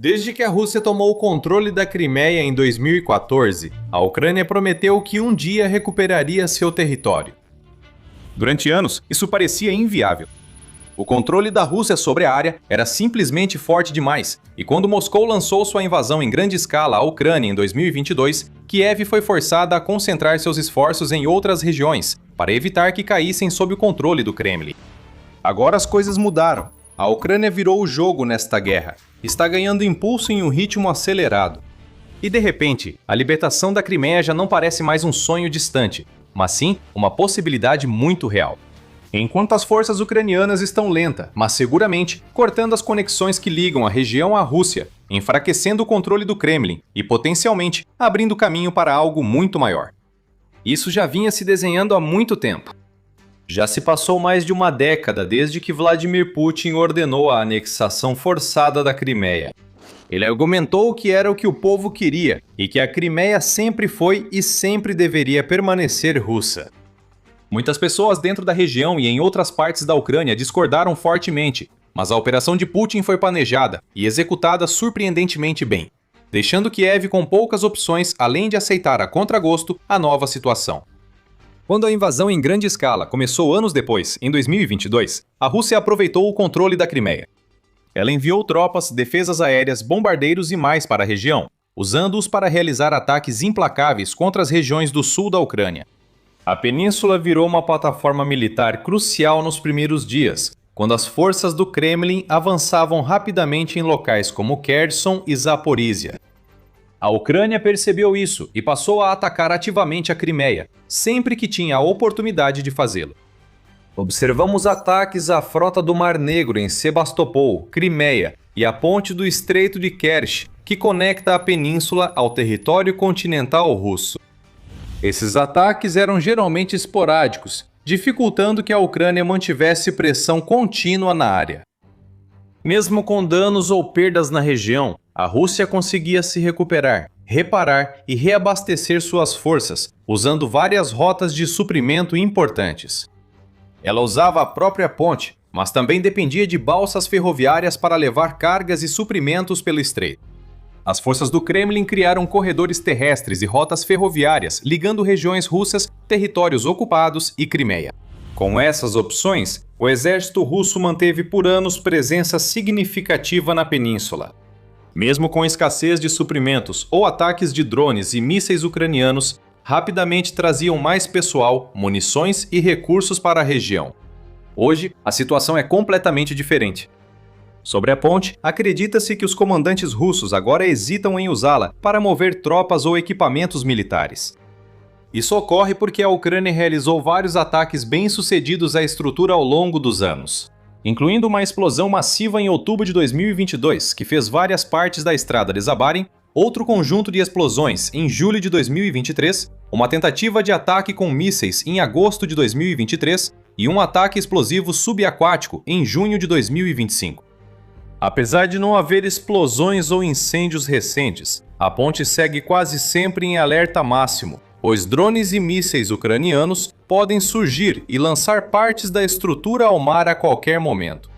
Desde que a Rússia tomou o controle da Crimeia em 2014, a Ucrânia prometeu que um dia recuperaria seu território. Durante anos, isso parecia inviável. O controle da Rússia sobre a área era simplesmente forte demais, e quando Moscou lançou sua invasão em grande escala à Ucrânia em 2022, Kiev foi forçada a concentrar seus esforços em outras regiões, para evitar que caíssem sob o controle do Kremlin. Agora as coisas mudaram. A Ucrânia virou o jogo nesta guerra. Está ganhando impulso em um ritmo acelerado. E de repente, a libertação da Crimeia já não parece mais um sonho distante, mas sim uma possibilidade muito real. Enquanto as forças ucranianas estão lentas, mas seguramente, cortando as conexões que ligam a região à Rússia, enfraquecendo o controle do Kremlin e potencialmente abrindo caminho para algo muito maior. Isso já vinha se desenhando há muito tempo. Já se passou mais de uma década desde que Vladimir Putin ordenou a anexação forçada da Crimeia. Ele argumentou que era o que o povo queria e que a Crimeia sempre foi e sempre deveria permanecer russa. Muitas pessoas dentro da região e em outras partes da Ucrânia discordaram fortemente, mas a operação de Putin foi planejada e executada surpreendentemente bem, deixando Kiev com poucas opções além de aceitar a contragosto a nova situação. Quando a invasão em grande escala começou anos depois, em 2022, a Rússia aproveitou o controle da Crimeia. Ela enviou tropas, defesas aéreas, bombardeiros e mais para a região, usando-os para realizar ataques implacáveis contra as regiões do sul da Ucrânia. A península virou uma plataforma militar crucial nos primeiros dias, quando as forças do Kremlin avançavam rapidamente em locais como Kherson e Zaporizhia. A Ucrânia percebeu isso e passou a atacar ativamente a Crimeia, sempre que tinha a oportunidade de fazê-lo. Observamos ataques à frota do Mar Negro em Sebastopol, Crimeia, e à ponte do Estreito de Kerch, que conecta a península ao território continental russo. Esses ataques eram geralmente esporádicos, dificultando que a Ucrânia mantivesse pressão contínua na área. Mesmo com danos ou perdas na região, a Rússia conseguia se recuperar, reparar e reabastecer suas forças, usando várias rotas de suprimento importantes. Ela usava a própria ponte, mas também dependia de balsas ferroviárias para levar cargas e suprimentos pelo estreito. As forças do Kremlin criaram corredores terrestres e rotas ferroviárias ligando regiões russas, territórios ocupados e Crimeia. Com essas opções, o exército russo manteve por anos presença significativa na península. Mesmo com escassez de suprimentos ou ataques de drones e mísseis ucranianos, rapidamente traziam mais pessoal, munições e recursos para a região. Hoje, a situação é completamente diferente. Sobre a ponte, acredita-se que os comandantes russos agora hesitam em usá-la para mover tropas ou equipamentos militares. Isso ocorre porque a Ucrânia realizou vários ataques bem-sucedidos à estrutura ao longo dos anos, incluindo uma explosão massiva em outubro de 2022, que fez várias partes da estrada desabarem, outro conjunto de explosões em julho de 2023, uma tentativa de ataque com mísseis em agosto de 2023 e um ataque explosivo subaquático em junho de 2025. Apesar de não haver explosões ou incêndios recentes, a ponte segue quase sempre em alerta máximo, pois drones e mísseis ucranianos podem surgir e lançar partes da estrutura ao mar a qualquer momento.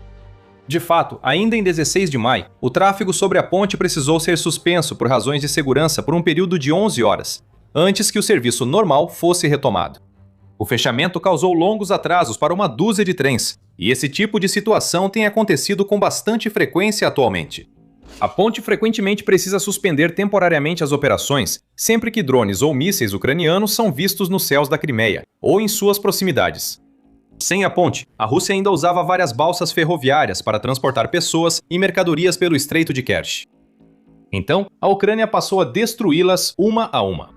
De fato, ainda em 16 de maio, o tráfego sobre a ponte precisou ser suspenso por razões de segurança por um período de 11 horas, antes que o serviço normal fosse retomado. O fechamento causou longos atrasos para uma dúzia de trens, e esse tipo de situação tem acontecido com bastante frequência atualmente. A ponte frequentemente precisa suspender temporariamente as operações sempre que drones ou mísseis ucranianos são vistos nos céus da Crimeia ou em suas proximidades. Sem a ponte, a Rússia ainda usava várias balsas ferroviárias para transportar pessoas e mercadorias pelo Estreito de Kerch. Então, a Ucrânia passou a destruí-las uma a uma.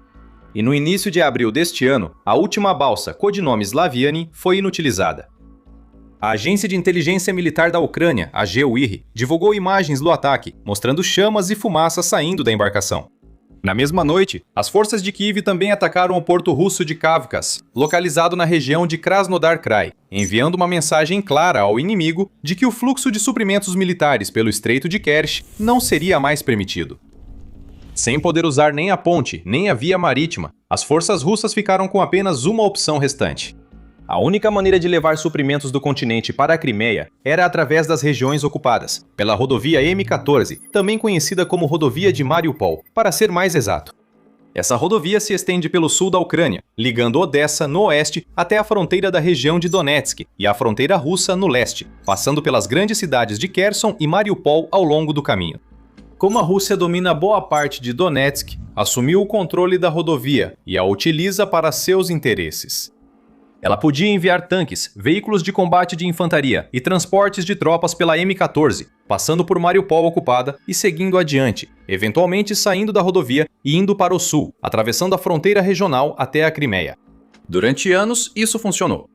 E no início de abril deste ano, a última balsa, codinome Slaviani, foi inutilizada. A Agência de Inteligência Militar da Ucrânia, a GUIR, divulgou imagens do ataque, mostrando chamas e fumaça saindo da embarcação. Na mesma noite, as forças de Kiev também atacaram o porto russo de Kavkaz, localizado na região de Krasnodar Krai, enviando uma mensagem clara ao inimigo de que o fluxo de suprimentos militares pelo Estreito de Kerch não seria mais permitido. Sem poder usar nem a ponte, nem a via marítima, as forças russas ficaram com apenas uma opção restante: A única maneira de levar suprimentos do continente para a Crimeia era através das regiões ocupadas, pela rodovia M14, também conhecida como Rodovia de Mariupol, para ser mais exato. Essa rodovia se estende pelo sul da Ucrânia, ligando Odessa no oeste até a fronteira da região de Donetsk e a fronteira russa no leste, passando pelas grandes cidades de Kherson e Mariupol ao longo do caminho. Como a Rússia domina boa parte de Donetsk, assumiu o controle da rodovia e a utiliza para seus interesses. Ela podia enviar tanques, veículos de combate de infantaria e transportes de tropas pela M14, passando por Mariupol ocupada e seguindo adiante, eventualmente saindo da rodovia e indo para o sul, atravessando a fronteira regional até a Crimeia. Durante anos, isso funcionou.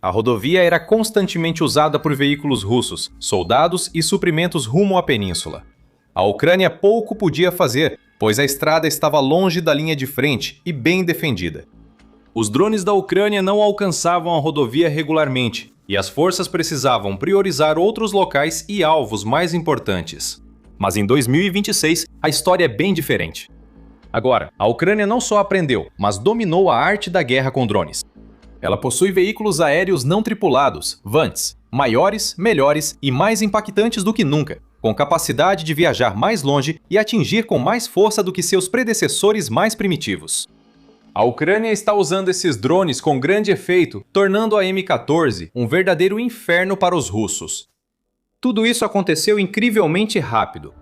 A rodovia era constantemente usada por veículos russos, soldados e suprimentos rumo à península. A Ucrânia pouco podia fazer, pois a estrada estava longe da linha de frente e bem defendida. Os drones da Ucrânia não alcançavam a rodovia regularmente, e as forças precisavam priorizar outros locais e alvos mais importantes. Mas em 2026, a história é bem diferente. Agora, a Ucrânia não só aprendeu, mas dominou a arte da guerra com drones. Ela possui veículos aéreos não tripulados, VANTs, maiores, melhores e mais impactantes do que nunca, com capacidade de viajar mais longe e atingir com mais força do que seus predecessores mais primitivos. A Ucrânia está usando esses drones com grande efeito, tornando a M14 um verdadeiro inferno para os russos. Tudo isso aconteceu incrivelmente rápido.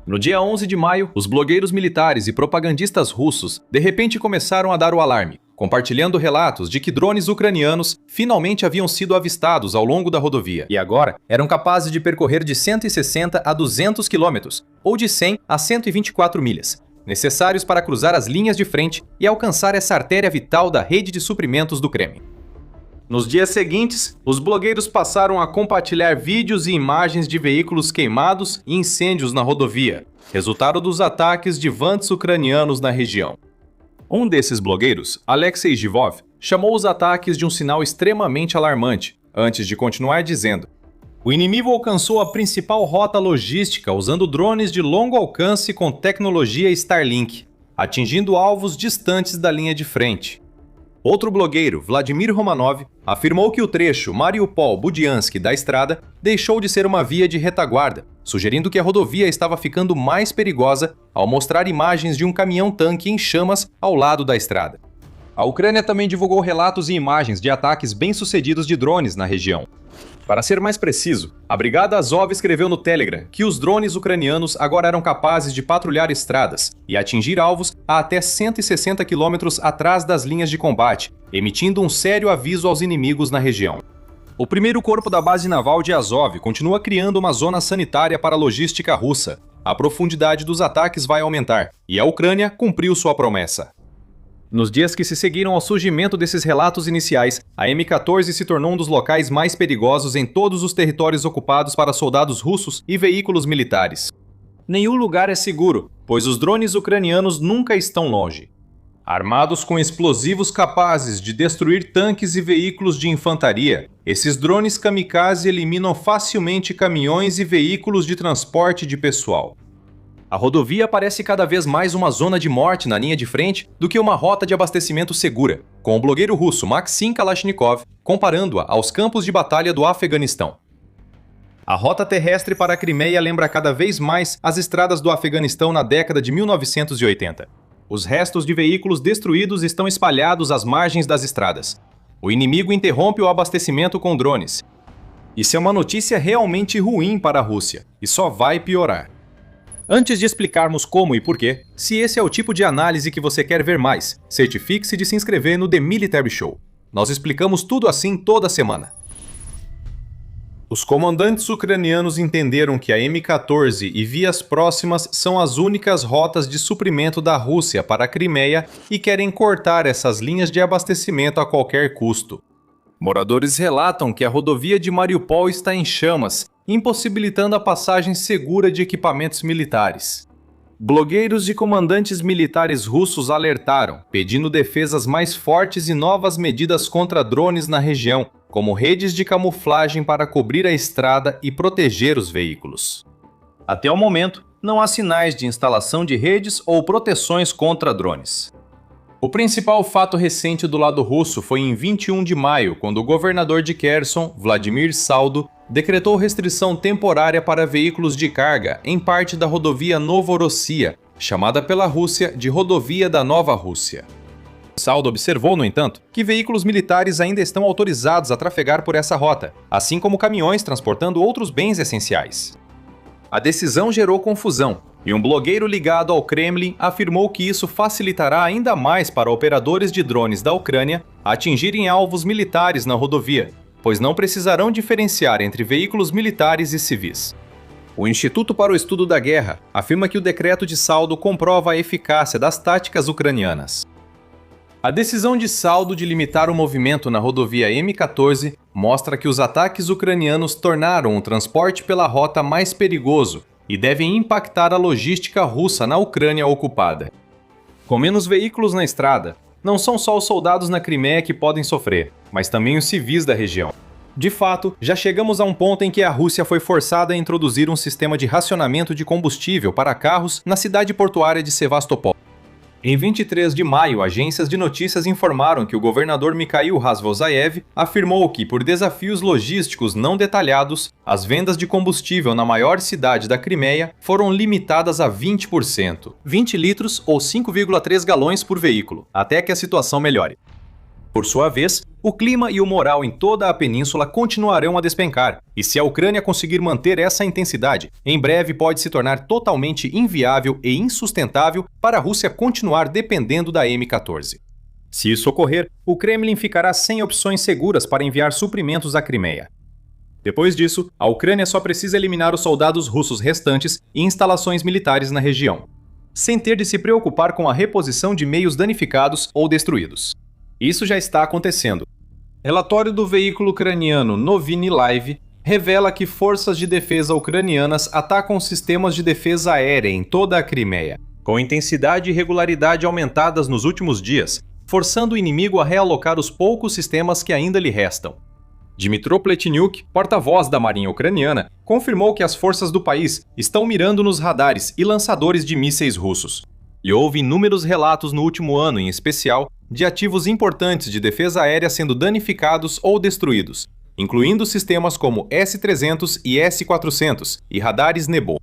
No dia 11 de maio, os blogueiros militares e propagandistas russos de repente começaram a dar o alarme, compartilhando relatos de que drones ucranianos finalmente haviam sido avistados ao longo da rodovia e agora eram capazes de percorrer de 160 a 200 quilômetros, ou de 100 a 124 milhas, necessários para cruzar as linhas de frente e alcançar essa artéria vital da rede de suprimentos do Kremlin. Nos dias seguintes, os blogueiros passaram a compartilhar vídeos e imagens de veículos queimados e incêndios na rodovia, resultado dos ataques de VANTs ucranianos na região. Um desses blogueiros, Alexei Zhivov, chamou os ataques de um sinal extremamente alarmante, antes de continuar dizendo: "O inimigo alcançou a principal rota logística usando drones de longo alcance com tecnologia Starlink, atingindo alvos distantes da linha de frente." Outro blogueiro, Vladimir Romanov, afirmou que o trecho Mariupol-Budiansk da estrada deixou de ser uma via de retaguarda, sugerindo que a rodovia estava ficando mais perigosa ao mostrar imagens de um caminhão-tanque em chamas ao lado da estrada. A Ucrânia também divulgou relatos e imagens de ataques bem-sucedidos de drones na região. Para ser mais preciso, a Brigada Azov escreveu no Telegram que os drones ucranianos agora eram capazes de patrulhar estradas e atingir alvos a até 160 quilômetros atrás das linhas de combate, emitindo um sério aviso aos inimigos na região. O primeiro corpo da base naval de Azov continua criando uma zona sanitária para a logística russa. A profundidade dos ataques vai aumentar, e a Ucrânia cumpriu sua promessa. Nos dias que se seguiram ao surgimento desses relatos iniciais, a M14 se tornou um dos locais mais perigosos em todos os territórios ocupados para soldados russos e veículos militares. Nenhum lugar é seguro, pois os drones ucranianos nunca estão longe. Armados com explosivos capazes de destruir tanques e veículos de infantaria, esses drones kamikaze eliminam facilmente caminhões e veículos de transporte de pessoal. A rodovia parece cada vez mais uma zona de morte na linha de frente do que uma rota de abastecimento segura, com o blogueiro russo Maxim Kalashnikov comparando-a aos campos de batalha do Afeganistão. A rota terrestre para a Crimeia lembra cada vez mais as estradas do Afeganistão na década de 1980. Os restos de veículos destruídos estão espalhados às margens das estradas. O inimigo interrompe o abastecimento com drones. Isso é uma notícia realmente ruim para a Rússia, e só vai piorar. Antes de explicarmos como e porquê, se esse é o tipo de análise que você quer ver mais, certifique-se de se inscrever no The Military Show. Nós explicamos tudo assim toda semana. Os comandantes ucranianos entenderam que a M14 e vias próximas são as únicas rotas de suprimento da Rússia para a Crimeia e querem cortar essas linhas de abastecimento a qualquer custo. Moradores relatam que a rodovia de Mariupol está em chamas, impossibilitando a passagem segura de equipamentos militares. Blogueiros e comandantes militares russos alertaram, pedindo defesas mais fortes e novas medidas contra drones na região, como redes de camuflagem para cobrir a estrada e proteger os veículos. Até o momento, não há sinais de instalação de redes ou proteções contra drones. O principal fato recente do lado russo foi em 21 de maio, quando o governador de Kherson, Vladimir Saldo, decretou restrição temporária para veículos de carga em parte da rodovia Novorossia, chamada pela Rússia de Rodovia da Nova Rússia. Saldo observou, no entanto, que veículos militares ainda estão autorizados a trafegar por essa rota, assim como caminhões transportando outros bens essenciais. A decisão gerou confusão, e um blogueiro ligado ao Kremlin afirmou que isso facilitará ainda mais para operadores de drones da Ucrânia atingirem alvos militares na rodovia, pois não precisarão diferenciar entre veículos militares e civis. O Instituto para o Estudo da Guerra afirma que o decreto de Saldo comprova a eficácia das táticas ucranianas. A decisão de Saldo de limitar o movimento na rodovia M14 mostra que os ataques ucranianos tornaram o transporte pela rota mais perigoso e devem impactar a logística russa na Ucrânia ocupada. Com menos veículos na estrada, não são só os soldados na Crimeia que podem sofrer, mas também os civis da região. De fato, já chegamos a um ponto em que a Rússia foi forçada a introduzir um sistema de racionamento de combustível para carros na cidade portuária de Sevastopol. Em 23 de maio, agências de notícias informaram que o governador Mikhail Razvozaev afirmou que, por desafios logísticos não detalhados, as vendas de combustível na maior cidade da Crimeia foram limitadas a 20%, 20 litros ou 5,3 galões por veículo, até que a situação melhore. Por sua vez, o clima e o moral em toda a península continuarão a despencar, e se a Ucrânia conseguir manter essa intensidade, em breve pode se tornar totalmente inviável e insustentável para a Rússia continuar dependendo da M14. Se isso ocorrer, o Kremlin ficará sem opções seguras para enviar suprimentos à Crimeia. Depois disso, a Ucrânia só precisa eliminar os soldados russos restantes e instalações militares na região, sem ter de se preocupar com a reposição de meios danificados ou destruídos. Isso já está acontecendo. Relatório do veículo ucraniano Noviny Live revela que forças de defesa ucranianas atacam sistemas de defesa aérea em toda a Crimeia, com intensidade e regularidade aumentadas nos últimos dias, forçando o inimigo a realocar os poucos sistemas que ainda lhe restam. Dmytro Pletnyuk, porta-voz da Marinha Ucraniana, confirmou que as forças do país estão mirando nos radares e lançadores de mísseis russos. E houve inúmeros relatos no último ano, em especial, de ativos importantes de defesa aérea sendo danificados ou destruídos, incluindo sistemas como S-300 e S-400 e radares Nebo.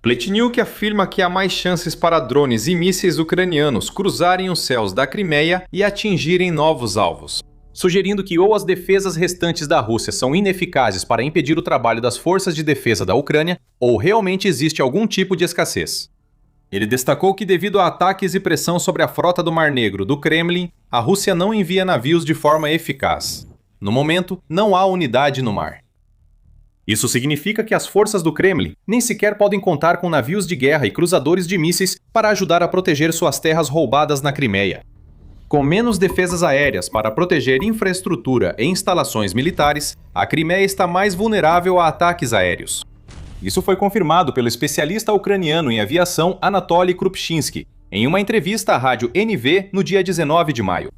Pletnyuk afirma que há mais chances para drones e mísseis ucranianos cruzarem os céus da Crimeia e atingirem novos alvos, sugerindo que ou as defesas restantes da Rússia são ineficazes para impedir o trabalho das forças de defesa da Ucrânia, ou realmente existe algum tipo de escassez. Ele destacou que, devido a ataques e pressão sobre a frota do Mar Negro do Kremlin, a Rússia não envia navios de forma eficaz. No momento, não há unidade no mar. Isso significa que as forças do Kremlin nem sequer podem contar com navios de guerra e cruzadores de mísseis para ajudar a proteger suas terras roubadas na Crimeia. Com menos defesas aéreas para proteger infraestrutura e instalações militares, a Crimeia está mais vulnerável a ataques aéreos. Isso foi confirmado pelo especialista ucraniano em aviação Anatoly Krupczynski, em uma entrevista à rádio NV no dia 19 de maio.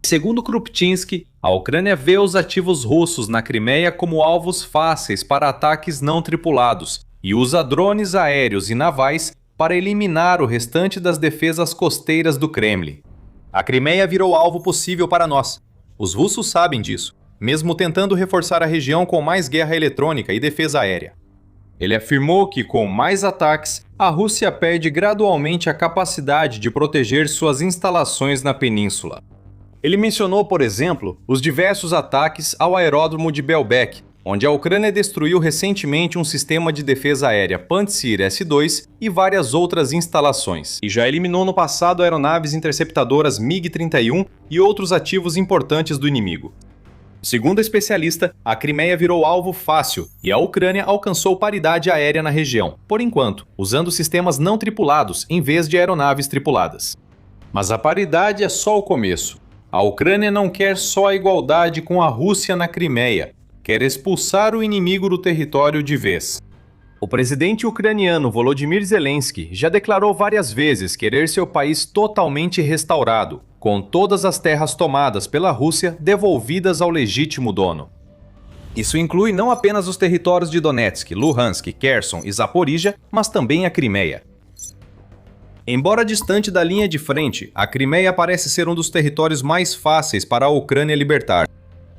Segundo Krupczynski, a Ucrânia vê os ativos russos na Crimeia como alvos fáceis para ataques não tripulados e usa drones aéreos e navais para eliminar o restante das defesas costeiras do Kremlin. A Crimeia virou alvo possível para nós. Os russos sabem disso, mesmo tentando reforçar a região com mais guerra eletrônica e defesa aérea. Ele afirmou que, com mais ataques, a Rússia perde gradualmente a capacidade de proteger suas instalações na península. Ele mencionou, por exemplo, os diversos ataques ao aeródromo de Belbek, onde a Ucrânia destruiu recentemente um sistema de defesa aérea Pantsir S-2 e várias outras instalações, e já eliminou no passado aeronaves interceptadoras MiG-31 e outros ativos importantes do inimigo. Segundo a especialista, a Crimeia virou alvo fácil e a Ucrânia alcançou paridade aérea na região, por enquanto, usando sistemas não tripulados em vez de aeronaves tripuladas. Mas a paridade é só o começo. A Ucrânia não quer só a igualdade com a Rússia na Crimeia, quer expulsar o inimigo do território de vez. O presidente ucraniano Volodymyr Zelensky já declarou várias vezes querer seu país totalmente restaurado, com todas as terras tomadas pela Rússia devolvidas ao legítimo dono. Isso inclui não apenas os territórios de Donetsk, Luhansk, Kherson e Zaporizhia, mas também a Crimeia. Embora distante da linha de frente, a Crimeia parece ser um dos territórios mais fáceis para a Ucrânia libertar.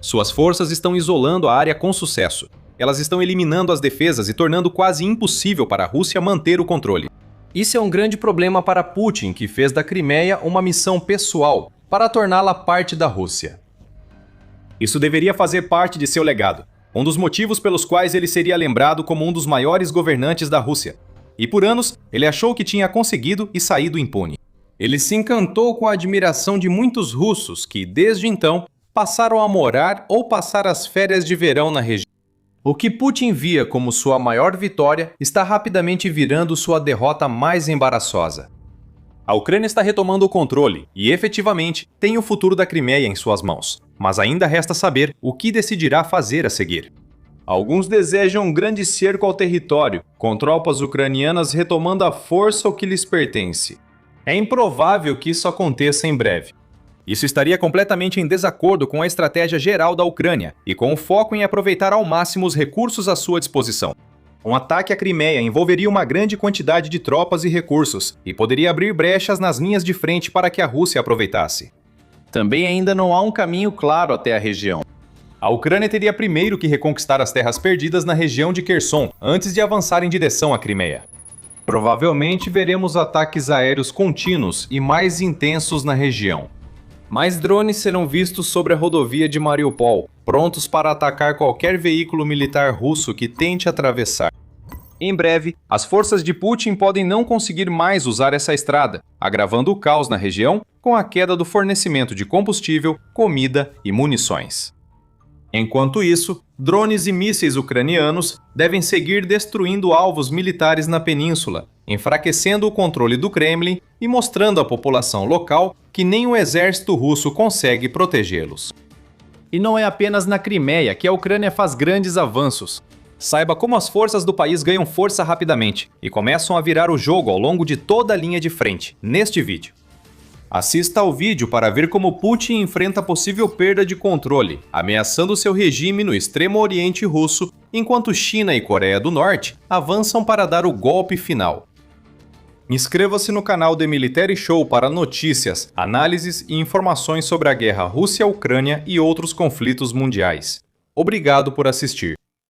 Suas forças estão isolando a área com sucesso. Elas estão eliminando as defesas e tornando quase impossível para a Rússia manter o controle. Isso é um grande problema para Putin, que fez da Crimeia uma missão pessoal para torná-la parte da Rússia. Isso deveria fazer parte de seu legado, um dos motivos pelos quais ele seria lembrado como um dos maiores governantes da Rússia. E por anos, ele achou que tinha conseguido e saído impune. Ele se encantou com a admiração de muitos russos que, desde então, passaram a morar ou passar as férias de verão na região. O que Putin via como sua maior vitória está rapidamente virando sua derrota mais embaraçosa. A Ucrânia está retomando o controle e, efetivamente, tem o futuro da Crimeia em suas mãos, mas ainda resta saber o que decidirá fazer a seguir. Alguns desejam um grande cerco ao território, com tropas ucranianas retomando à força o que lhes pertence. É improvável que isso aconteça em breve. Isso estaria completamente em desacordo com a estratégia geral da Ucrânia e com o foco em aproveitar ao máximo os recursos à sua disposição. Um ataque à Crimeia envolveria uma grande quantidade de tropas e recursos e poderia abrir brechas nas linhas de frente para que a Rússia aproveitasse. Também ainda não há um caminho claro até a região. A Ucrânia teria primeiro que reconquistar as terras perdidas na região de Kherson antes de avançar em direção à Crimeia. Provavelmente veremos ataques aéreos contínuos e mais intensos na região. Mais drones serão vistos sobre a rodovia de Mariupol, prontos para atacar qualquer veículo militar russo que tente atravessar. Em breve, as forças de Putin podem não conseguir mais usar essa estrada, agravando o caos na região com a queda do fornecimento de combustível, comida e munições. Enquanto isso, drones e mísseis ucranianos devem seguir destruindo alvos militares na península, enfraquecendo o controle do Kremlin e mostrando à população local que nem o exército russo consegue protegê-los. E não é apenas na Crimeia que a Ucrânia faz grandes avanços. Saiba como as forças do país ganham força rapidamente e começam a virar o jogo ao longo de toda a linha de frente, neste vídeo. Assista ao vídeo para ver como Putin enfrenta possível perda de controle, ameaçando seu regime no extremo oriente russo, enquanto China e Coreia do Norte avançam para dar o golpe final. Inscreva-se no canal The Military Show para notícias, análises e informações sobre a guerra Rússia-Ucrânia e outros conflitos mundiais. Obrigado por assistir.